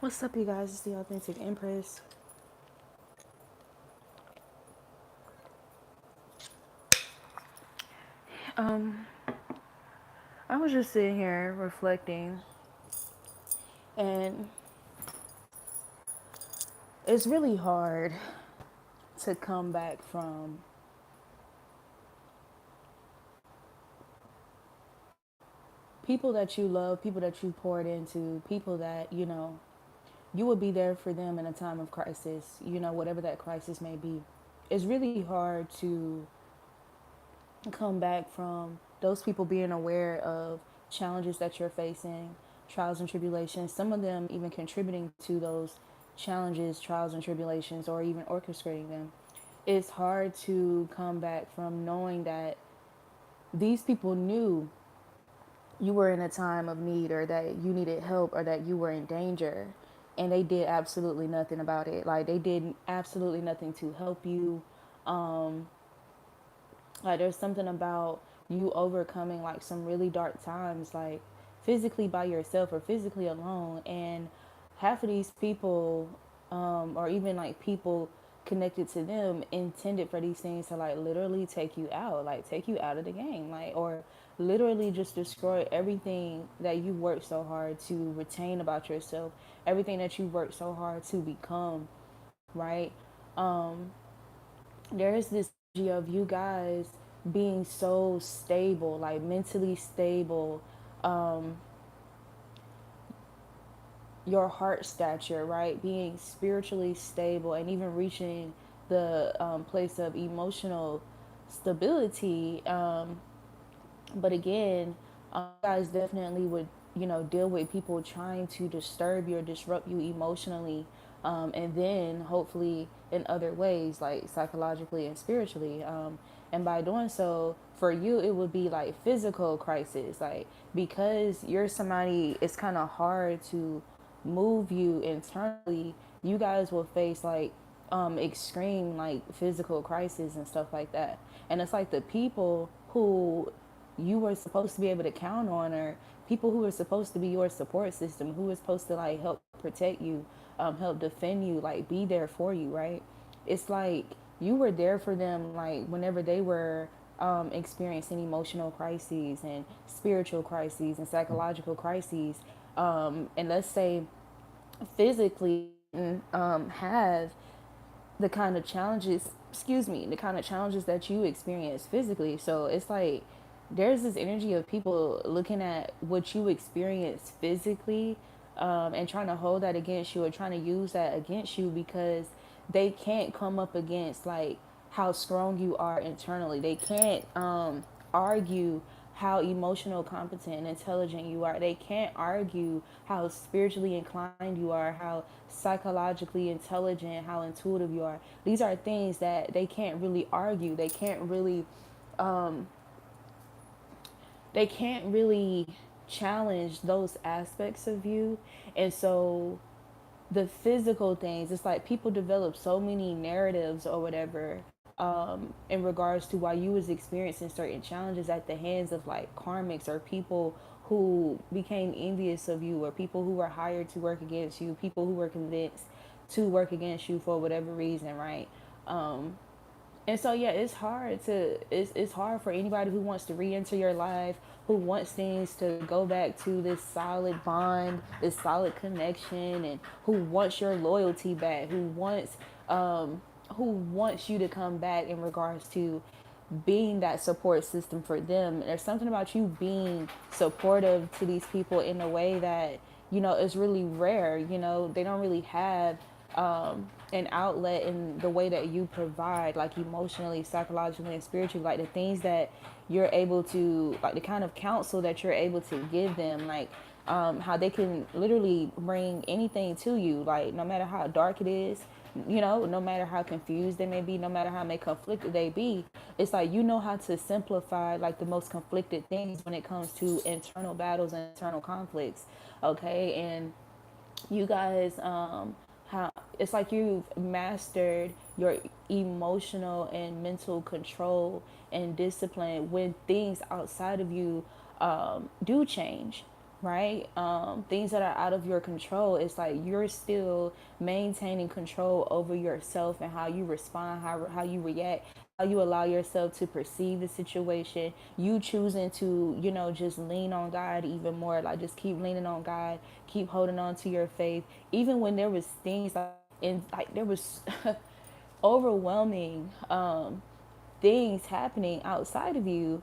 What's up, you guys? It's the Authentic Empress. Um, I was just sitting here reflecting, and it's really hard to come back from people that you love, people that you poured into, people that, you would be there for them in a time of crisis, whatever that crisis may be. It's really hard to come back from those people being aware of challenges that you're facing, trials and tribulations, some of them even contributing to those challenges, trials and tribulations, or even orchestrating them. It's hard to come back from knowing that these people knew you were in a time of need, or that you needed help, or that you were in danger, and they did absolutely nothing about it. Like, they did absolutely nothing to help you. Like, there's something about you overcoming like some really dark times, like physically by yourself or physically alone. And half of these people, or even like people connected to them, intended for these things to like literally take you out of the game, like, or literally just destroy everything that you worked so hard to retain about yourself, everything that you worked so hard to become, right? Um, there is this energy of you guys being so stable, like mentally stable, your heart stature, right? Being spiritually stable and even reaching the place of emotional stability. But again, you guys definitely would, deal with people trying to disturb you or disrupt you emotionally, and then hopefully in other ways, like psychologically and spiritually. And by doing so, for you, it would be like physical crisis, like because you're somebody, it's kind of hard to move you internally. You guys will face like extreme like physical crisis and stuff like that. And it's like the people who you were supposed to be able to count on, or people who were supposed to be your support system, who was supposed to like help protect you, help defend you, like be there for you, right? It's like you were there for them, like whenever they were experiencing emotional crises and spiritual crises and psychological crises. And let's say physically have the kind of challenges, the kind of challenges that you experience physically. So it's like there's this energy of people looking at what you experience physically, and trying to hold that against you or trying to use that against you, because they can't come up against like how strong you are internally. They can't argue how emotional, competent, and intelligent you are. They can't argue how spiritually inclined you are, how psychologically intelligent, how intuitive you are. These are things that they can't really argue. They can't really challenge those aspects of you. And so the physical things, it's like people develop so many narratives or whatever, in regards to why you was experiencing certain challenges at the hands of like karmics, or people who became envious of you, or people who were hired to work against you, people who were convinced to work against you for whatever reason, right? And so yeah, it's hard for anybody who wants to re-enter your life, who wants things to go back to this solid bond, this solid connection, and who wants your loyalty back, who wants you to come back in regards to being that support system for them. There's something about you being supportive to these people in a way that, is really rare. They don't really have an outlet in the way that you provide, like emotionally, psychologically, and spiritually, like the things that you're able to, like the kind of counsel that you're able to give them, like how they can literally bring anything to you, like no matter how dark it is, no matter how confused they may be, no matter how may conflicted they be. It's like you know how to simplify like the most conflicted things when it comes to internal battles and internal conflicts. Okay. And you guys, how it's like you've mastered your emotional and mental control and discipline when things outside of you do change, right? Things that are out of your control, it's like you're still maintaining control over yourself and how you respond, how you react, how you allow yourself to perceive the situation. You choosing to, just lean on God even more, like just keep leaning on God, keep holding on to your faith, even when there was things like, and like there was overwhelming things happening outside of you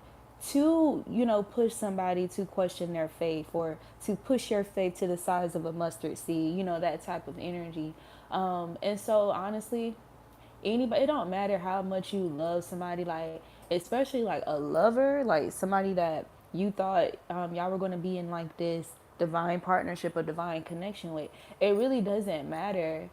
to push somebody to question their faith, or to push your faith to the size of a mustard seed, that type of energy. And so honestly, anybody, it don't matter how much you love somebody, like especially like a lover, like somebody that you thought y'all were going to be in like this divine partnership or divine connection with. It really doesn't matter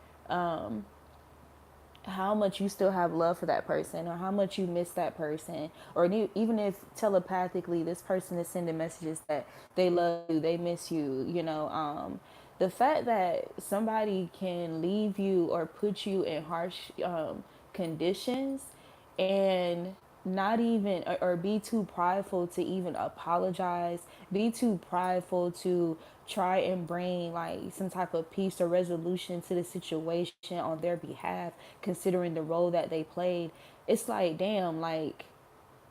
how much you still have love for that person, or how much you miss that person, or even if telepathically this person is sending messages that they love you, they miss you, the fact that somebody can leave you or put you in harsh conditions, and not even, or be too prideful to even apologize, be too prideful to try and bring like some type of peace or resolution to the situation on their behalf, considering the role that they played. It's like, damn, like,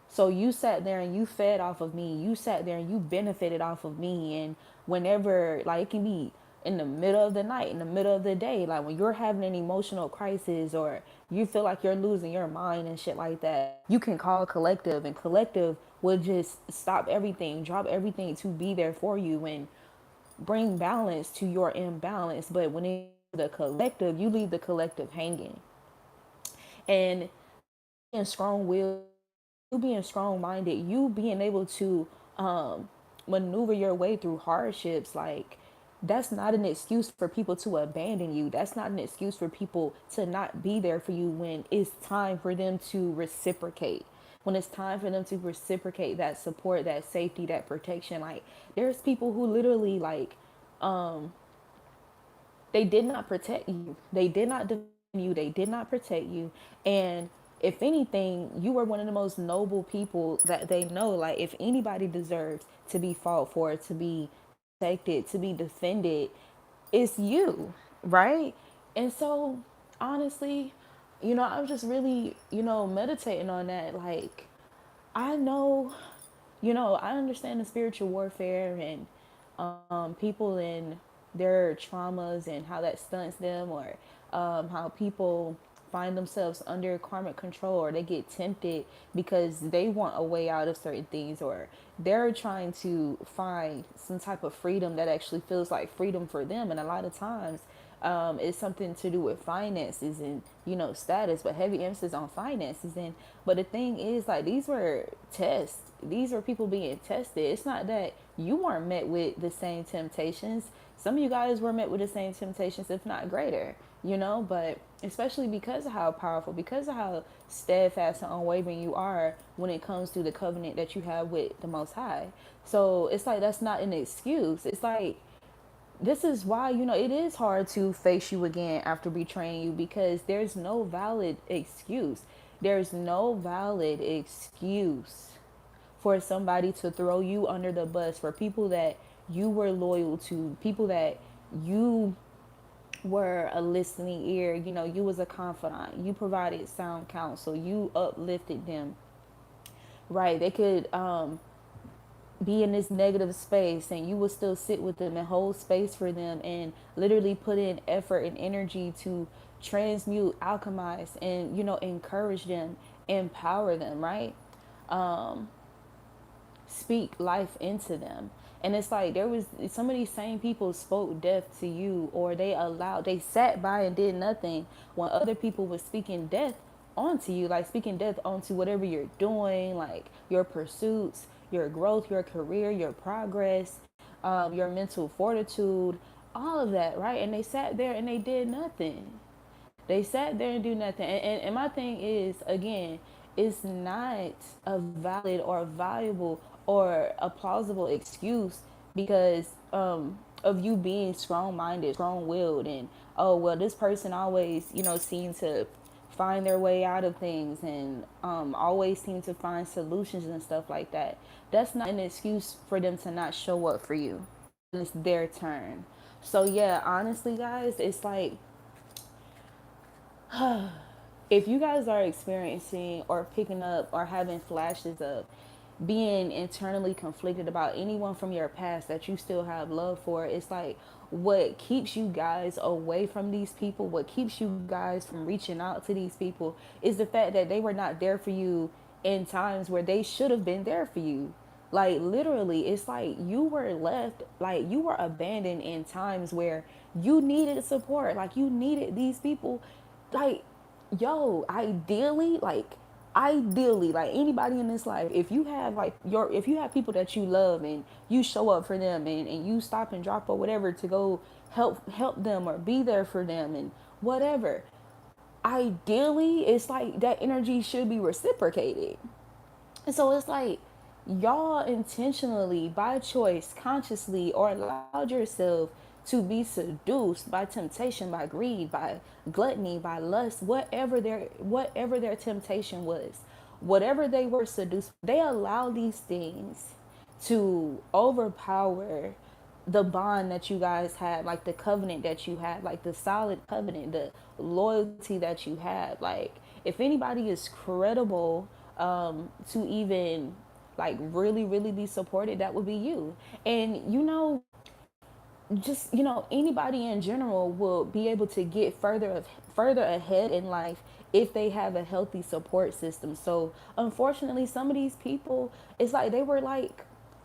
so you sat there and you fed off of me. You sat there and you benefited off of me. And whenever, like, it can be in the middle of the night, in the middle of the day, like when you're having an emotional crisis, or you feel like you're losing your mind and shit like that, you can call Collective, and Collective will just stop everything, drop everything to be there for you and bring balance to your imbalance. But when it's the collective, you leave the collective hanging. And being strong willed, you being strong minded, you being able to maneuver your way through hardships, like that's not an excuse for people to abandon you. That's not an excuse for people to not be there for you when it's time for them to reciprocate. When it's time for them to reciprocate that support, that safety, that protection. Like there's people who literally like they did not protect you. They did not defend you. They did not protect you. And if anything, you were one of the most noble people that they know. Like, if anybody deserves to be fought for, to be protected, to be defended, it's you, right? And so, honestly, I was just really, meditating on that. Like, I know, I understand the spiritual warfare and people and their traumas and how that stunts them, or how people find themselves under karmic control, or they get tempted because they want a way out of certain things, or they're trying to find some type of freedom that actually feels like freedom for them. And a lot of times it's something to do with finances and status, but heavy emphasis on finances. And but the thing is, like, these were tests, these were people being tested. It's not that you weren't met with the same temptations. Some of you guys were met with the same temptations, if not greater, but especially because of how powerful, because of how steadfast and unwavering you are when it comes to the covenant that you have with the Most High. So it's like that's not an excuse. It's like this is why it is hard to face you again after betraying you, because there's no valid excuse. There's no valid excuse for somebody to throw you under the bus, for people that you were loyal to, people that you were a listening ear. You was a confidant, you provided sound counsel, you uplifted them, right? They could be in this negative space, and you will still sit with them and hold space for them, and literally put in effort and energy to transmute, alchemize, and encourage them, empower them, right? Speak life into them. And it's like there was some of these same people spoke death to you, or they sat by and did nothing when other people were speaking death onto you, like speaking death onto whatever you're doing, like your pursuits, your growth, your career, your progress, your mental fortitude, all of that, right? And they sat there and they did nothing. They sat there and do nothing. And my thing is, again, it's not a valid or valuable or a plausible excuse because of you being strong minded, strong willed, and oh, well, this person always, seemed to find their way out of things, and always seem to find solutions and stuff like that. That's not an excuse for them to not show up for you. it's their turn. So yeah, honestly guys, it's like if you guys are experiencing or picking up or having flashes of being internally conflicted about anyone from your past that you still have love for, it's like what keeps you guys away from these people, what keeps you guys from reaching out to these people is the fact that they were not there for you in times where they should have been there for you. Like literally, it's like you were left, like you were abandoned in times where you needed support, like you needed these people. Like yo, ideally, like anybody in this life, if you have like your if you have people that you love and you show up for them and you stop and drop or whatever to go help them or be there for them and whatever, ideally it's like that energy should be reciprocated. And so it's like y'all intentionally, by choice, consciously, or allowed yourself to be seduced by temptation, by greed, by gluttony, by lust, whatever their temptation was, whatever they were seduced, they allow these things to overpower the bond that you guys had, like the covenant that you had, like the solid covenant, the loyalty that you had. Like, if anybody is credible to even like really, really be supported, that would be you. And just anybody in general will be able to get further ahead in life if they have a healthy support system. So unfortunately, some of these people, it's like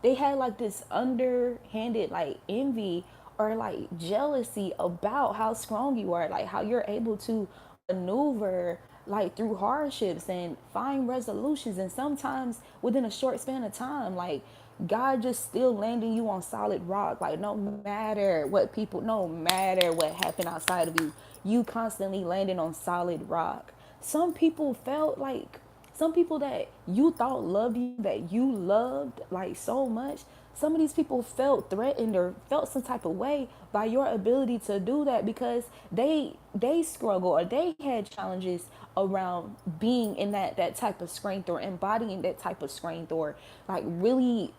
they had like this underhanded like envy or like jealousy about how strong you are, like how you're able to maneuver like through hardships and find resolutions, and sometimes within a short span of time, like God just still landing you on solid rock. Like no matter what happened outside of you, you constantly landing on solid rock. Some people felt like some people that you thought loved you, that you loved like so much, some of these people felt threatened or felt some type of way by your ability to do that because they struggle or they had challenges around being in that type of strength or embodying that type of strength or like really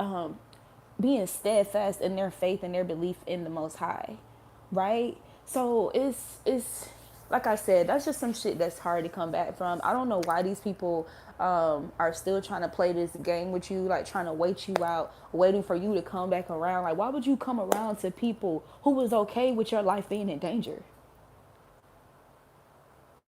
being steadfast in their faith and their belief in the Most High, right? So it's like I said, that's just some shit that's hard to come back from. I don't know why these people are still trying to play this game with you, like trying to wait you out, waiting for you to come back around. Like, why would you come around to people who was okay with your life being in danger?